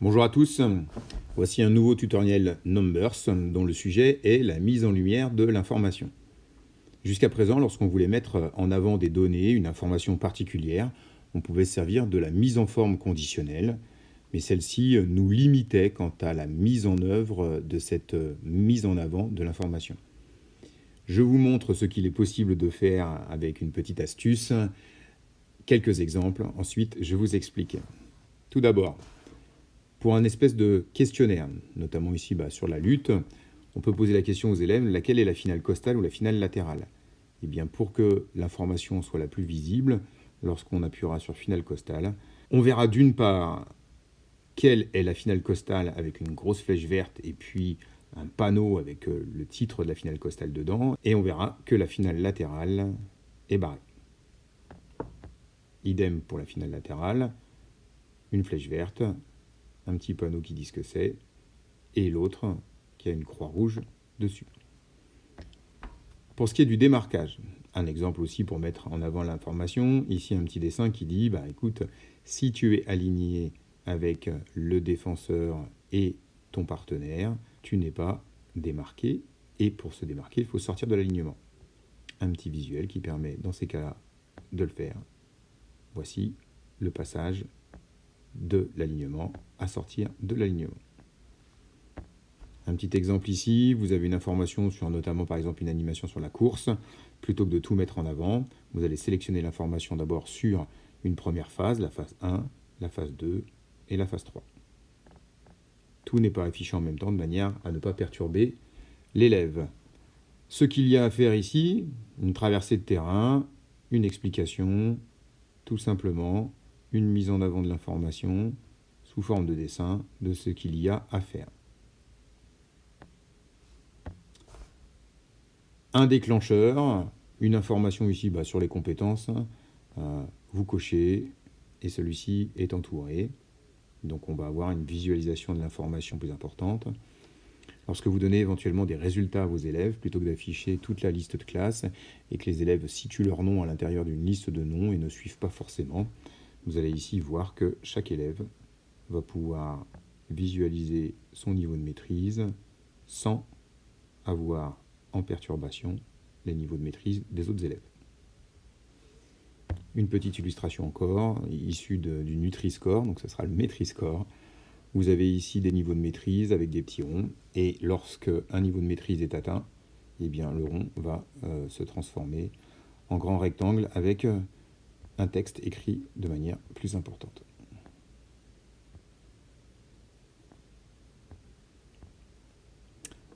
Bonjour à tous, voici un nouveau tutoriel Numbers dont le sujet est la mise en lumière de l'information. Jusqu'à présent, lorsqu'on voulait mettre en avant des données, une information particulière, on pouvait se servir de la mise en forme conditionnelle, mais celle-ci nous limitait quant à la mise en œuvre de cette mise en avant de l'information. Je vous montre ce qu'il est possible de faire avec une petite astuce, quelques exemples, ensuite je vous explique. Tout d'abord, pour un espèce de questionnaire, notamment ici sur la lutte, on peut poser la question aux élèves, laquelle est la finale costale ou la finale latérale? Eh bien, pour que l'information soit la plus visible, lorsqu'on appuiera sur finale costale, on verra d'une part quelle est la finale costale avec une grosse flèche verte et puis un panneau avec le titre de la finale costale dedans, et on verra que la finale latérale est barrée. Idem pour la finale latérale, une flèche verte, un petit panneau qui dit ce que c'est, et l'autre qui a une croix rouge dessus. Pour ce qui est du démarquage, un exemple aussi pour mettre en avant l'information, ici un petit dessin qui dit, écoute, si tu es aligné avec le défenseur et ton partenaire, tu n'es pas démarqué, et pour se démarquer, il faut sortir de l'alignement. Un petit visuel qui permet, dans ces cas-là, de le faire. Voici le passage de l'alignement à sortir de l'alignement. Un petit exemple ici, vous avez une information sur notamment par exemple une animation sur la course. Plutôt que de tout mettre en avant, vous allez sélectionner l'information d'abord sur une première phase, la phase 1, la phase 2 et la phase 3. Tout n'est pas affiché en même temps de manière à ne pas perturber l'élève. Ce qu'il y a à faire ici, une traversée de terrain, une explication, tout simplement une mise en avant de l'information sous forme de dessin de ce qu'il y a à faire. Un déclencheur, une information ici sur les compétences, vous cochez et celui-ci est entouré. Donc on va avoir une visualisation de l'information plus importante. Lorsque vous donnez éventuellement des résultats à vos élèves, plutôt que d'afficher toute la liste de classe et que les élèves situent leur nom à l'intérieur d'une liste de noms et ne suivent pas forcément, vous allez ici voir que chaque élève va pouvoir visualiser son niveau de maîtrise sans avoir en perturbation les niveaux de maîtrise des autres élèves. Une petite illustration encore, issue du Nutri-Score, donc ce sera le Maîtrise-Score. Vous avez ici des niveaux de maîtrise avec des petits ronds, et lorsque un niveau de maîtrise est atteint, eh bien le rond va se transformer en grand rectangle avec un texte écrit de manière plus importante.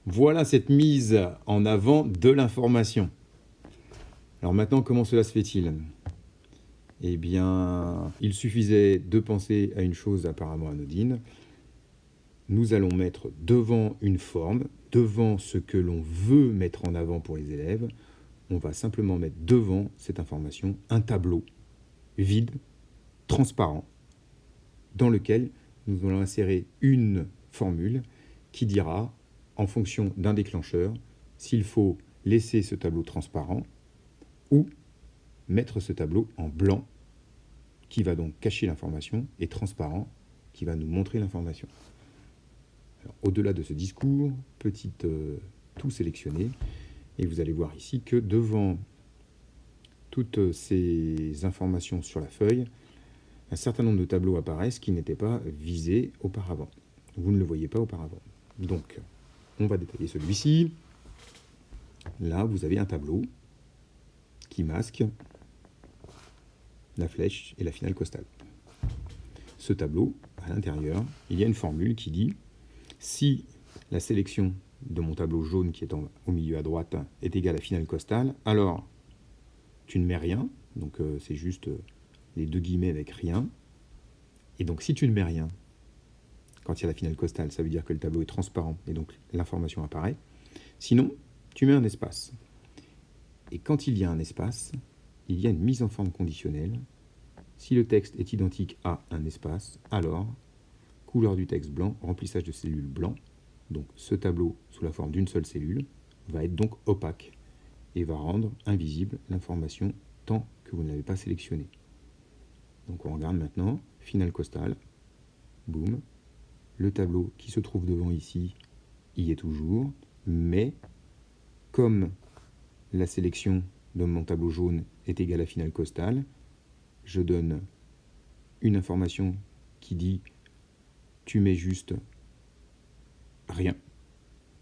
Voilà cette mise en avant de l'information. Alors maintenant, comment cela se fait-il? Eh bien, il suffisait de penser à une chose apparemment anodine. Nous allons mettre devant une forme, devant ce que l'on veut mettre en avant pour les élèves, on va simplement mettre devant cette information un tableau vide, transparent, dans lequel nous allons insérer une formule qui dira, en fonction d'un déclencheur, s'il faut laisser ce tableau transparent ou mettre ce tableau en blanc qui va donc cacher l'information et transparent qui va nous montrer l'information. Au-delà de ce discours, tout sélectionner, et vous allez voir ici que devant toutes ces informations sur la feuille, un certain nombre de tableaux apparaissent qui n'étaient pas visés auparavant. Vous ne le voyez pas auparavant. Donc, on va détailler celui-ci. Là, vous avez un tableau qui masque la flèche et la finale costale. Ce tableau, à l'intérieur, il y a une formule qui dit si la sélection de mon tableau jaune qui est au milieu à droite est égale à finale costale, alors tu ne mets rien, donc c'est juste les deux guillemets avec rien. Et donc si tu ne mets rien, quand il y a la finale costale, ça veut dire que le tableau est transparent et donc l'information apparaît. Sinon, tu mets un espace. Et quand il y a un espace, il y a une mise en forme conditionnelle. Si le texte est identique à un espace, alors couleur du texte blanc, remplissage de cellules blanc. Donc ce tableau sous la forme d'une seule cellule va être donc opaque et va rendre invisible l'information tant que vous ne l'avez pas sélectionnée. Donc on regarde maintenant, finale costale, boum, le tableau qui se trouve devant ici y est toujours, mais comme la sélection de mon tableau jaune est égale à finale costale, je donne une information qui dit tu mets juste rien.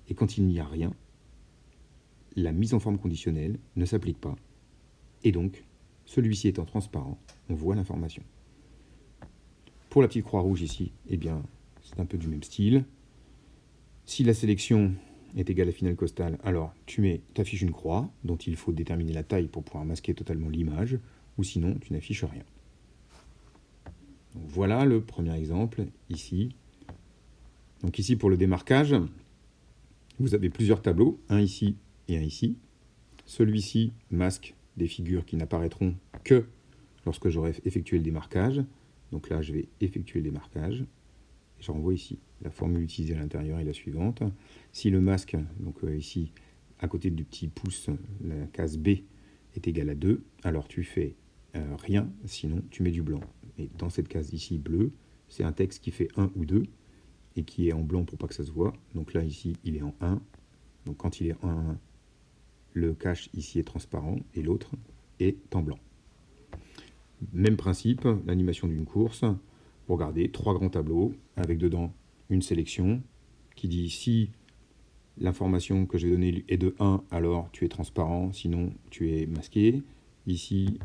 Et quand il n'y a rien, la mise en forme conditionnelle ne s'applique pas. Et donc, celui-ci étant transparent, on voit l'information. Pour la petite croix rouge ici, eh bien, c'est un peu du même style. Si la sélection est égale à finale costale, alors tu affiches une croix dont il faut déterminer la taille pour pouvoir masquer totalement l'image, ou sinon tu n'affiches rien. Donc voilà le premier exemple ici. Donc ici pour le démarquage, vous avez plusieurs tableaux, un ici et un ici. Celui-ci masque des figures qui n'apparaîtront que lorsque j'aurai effectué le démarquage. Donc là, je vais effectuer le démarquage. Et je renvoie ici. La formule utilisée à l'intérieur est la suivante. Si le masque, donc ici, à côté du petit pouce, la case B est égale à 2, alors tu fais rien, sinon tu mets du blanc. Et dans cette case ici, bleu, c'est un texte qui fait 1 ou 2 et qui est en blanc pour pas que ça se voit. Donc là, ici, il est en 1. Donc quand il est en 1, le cache ici est transparent et l'autre est en blanc. Même principe, l'animation d'une course. Vous regardez, 3 grands tableaux avec dedans une sélection qui dit si l'information que je vais donner est de 1, alors tu es transparent, sinon tu es masqué. Ici,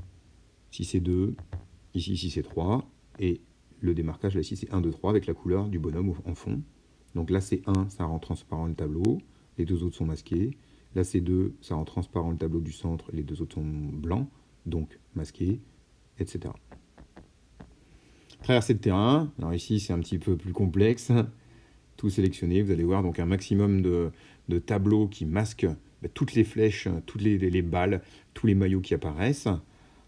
si c'est 2, ici, si c'est 3. Et le démarquage, là, ici, c'est 1, 2, 3 avec la couleur du bonhomme en fond. Donc là, c'est 1, ça rend transparent le tableau. Les deux autres sont masqués. Là, c'est 2, ça rend transparent le tableau du centre. Les deux autres sont blancs, donc masqués, etc. Traverser le terrain. Alors ici, c'est un petit peu plus complexe. Tout sélectionné, vous allez voir donc un maximum de tableaux qui masquent toutes les flèches, toutes les balles, tous les maillots qui apparaissent,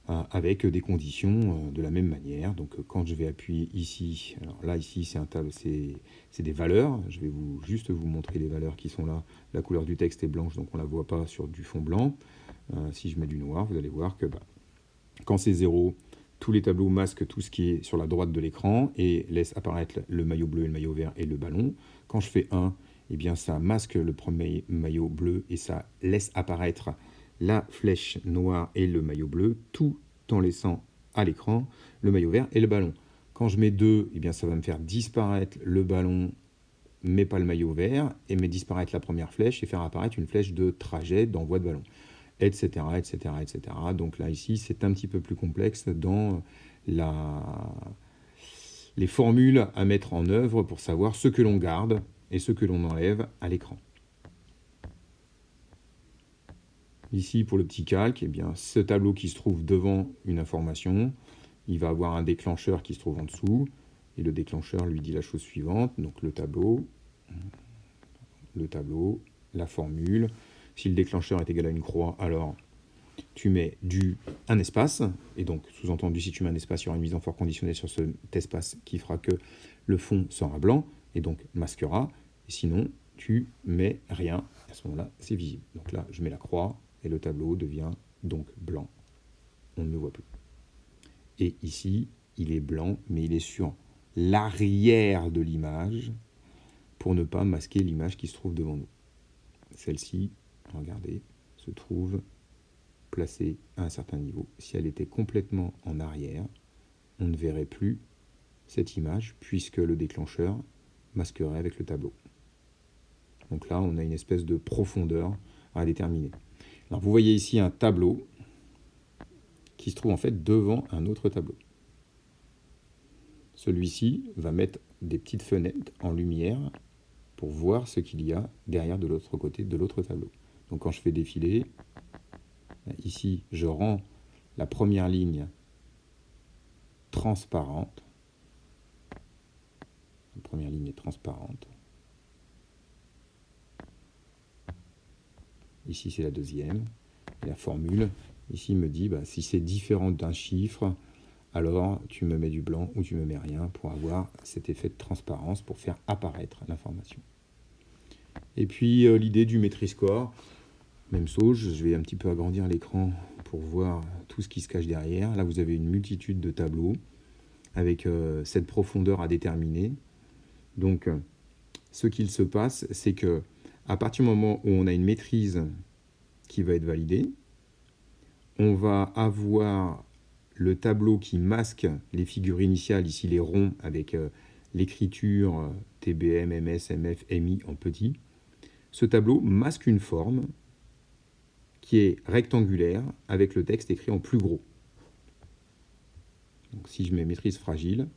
avec des conditions de la même manière. Donc quand je vais appuyer ici, alors là ici c'est un tableau, c'est des valeurs. Je vais juste vous montrer les valeurs qui sont là. La couleur du texte est blanche, donc on ne la voit pas sur du fond blanc. Si je mets du noir, vous allez voir que quand c'est 0, tous les tableaux masquent tout ce qui est sur la droite de l'écran et laissent apparaître le maillot bleu, le maillot vert et le ballon. Quand je fais 1, eh bien ça masque le premier maillot bleu et ça laisse apparaître la flèche noire et le maillot bleu, tout en laissant à l'écran le maillot vert et le ballon. Quand je mets 2, eh bien ça va me faire disparaître le ballon, mais pas le maillot vert, et me disparaître la première flèche et faire apparaître une flèche de trajet d'envoi de ballon, etc., etc., etc. Donc là, ici, c'est un petit peu plus complexe dans les formules à mettre en œuvre pour savoir ce que l'on garde et ce que l'on enlève à l'écran. Ici, pour le petit calque, eh bien, ce tableau qui se trouve devant une information, il va avoir un déclencheur qui se trouve en dessous, et le déclencheur lui dit la chose suivante, donc le tableau, la formule. Si le déclencheur est égal à une croix, alors tu mets un espace, et donc sous-entendu, si tu mets un espace, il y aura une mise en forme conditionnelle sur cet espace qui fera que le fond sera blanc, et donc masquera, et sinon, tu mets rien, à ce moment-là, c'est visible. Donc là, je mets la croix, et le tableau devient donc blanc. On ne le voit plus. Et ici, il est blanc, mais il est sur l'arrière de l'image, pour ne pas masquer l'image qui se trouve devant nous. Celle-ci, regardez, se trouve placée à un certain niveau. Si elle était complètement en arrière, on ne verrait plus cette image puisque le déclencheur masquerait avec le tableau. Donc là, on a une espèce de profondeur à déterminer. Alors vous voyez ici un tableau qui se trouve en fait devant un autre tableau. Celui-ci va mettre des petites fenêtres en lumière pour voir ce qu'il y a derrière de l'autre côté de l'autre tableau. Donc quand je fais défiler, ici je rends la première ligne transparente. La première ligne est transparente. Ici c'est la deuxième. Et la formule, ici me dit si c'est différent d'un chiffre, alors tu me mets du blanc ou tu me mets rien pour avoir cet effet de transparence pour faire apparaître l'information. Et puis l'idée du Metri-Score, même chose, je vais un petit peu agrandir l'écran pour voir tout ce qui se cache derrière. Là, vous avez une multitude de tableaux avec cette profondeur à déterminer. Donc, ce qu'il se passe, c'est que à partir du moment où on a une maîtrise qui va être validée, on va avoir le tableau qui masque les figures initiales, ici les ronds avec l'écriture TBM, MS, MF, MI en petit. Ce tableau masque une forme qui est rectangulaire avec le texte écrit en plus gros. Donc, si je mets maîtrise fragile,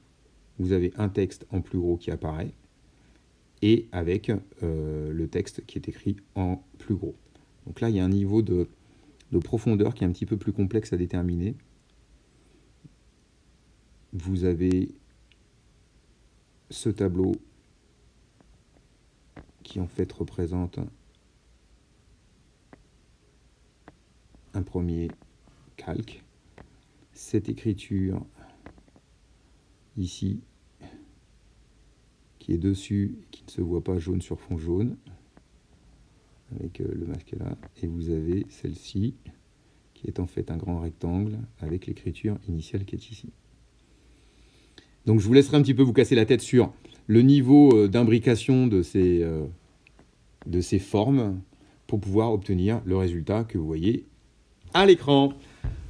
vous avez un texte en plus gros qui apparaît et avec le texte qui est écrit en plus gros. Donc là, il y a un niveau de profondeur qui est un petit peu plus complexe à déterminer. Vous avez ce tableau qui en fait représente un premier calque. Cette écriture ici qui est dessus, qui ne se voit pas jaune sur fond jaune, avec le masque là, et vous avez celle-ci qui est en fait un grand rectangle avec l'écriture initiale qui est ici. Donc je vous laisserai un petit peu vous casser la tête sur le niveau d'imbrication de ces formes pour pouvoir obtenir le résultat que vous voyez à l'écran.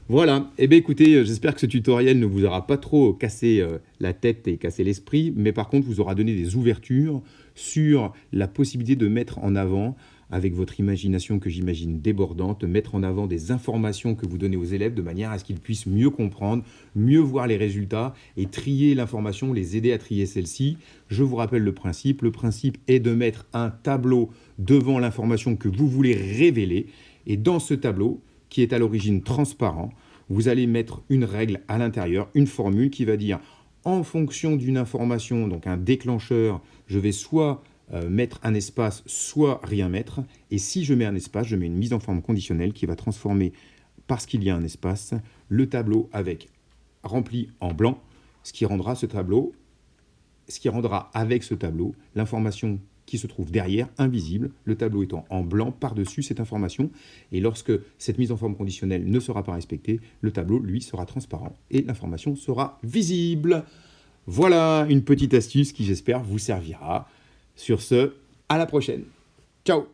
Voilà, eh bien écoutez, j'espère que ce tutoriel ne vous aura pas trop cassé la tête et cassé l'esprit, mais par contre vous aura donné des ouvertures sur la possibilité de mettre en avant, avec votre imagination que j'imagine débordante, mettre en avant des informations que vous donnez aux élèves de manière à ce qu'ils puissent mieux comprendre, mieux voir les résultats et trier l'information, les aider à trier celle-ci. Je vous rappelle le principe. Le principe est de mettre un tableau devant l'information que vous voulez révéler. Et dans ce tableau, qui est à l'origine transparent, vous allez mettre une règle à l'intérieur, une formule qui va dire en fonction d'une information, donc un déclencheur, je vais soit mettre un espace, soit rien mettre. Et si je mets un espace, je mets une mise en forme conditionnelle qui va transformer, parce qu'il y a un espace, le tableau avec rempli en blanc, ce qui rendra avec ce tableau l'information qui se trouve derrière, invisible, le tableau étant en blanc par-dessus cette information. Et lorsque cette mise en forme conditionnelle ne sera pas respectée, le tableau, lui, sera transparent et l'information sera visible. Voilà une petite astuce qui, j'espère, vous servira. Sur ce, à la prochaine. Ciao!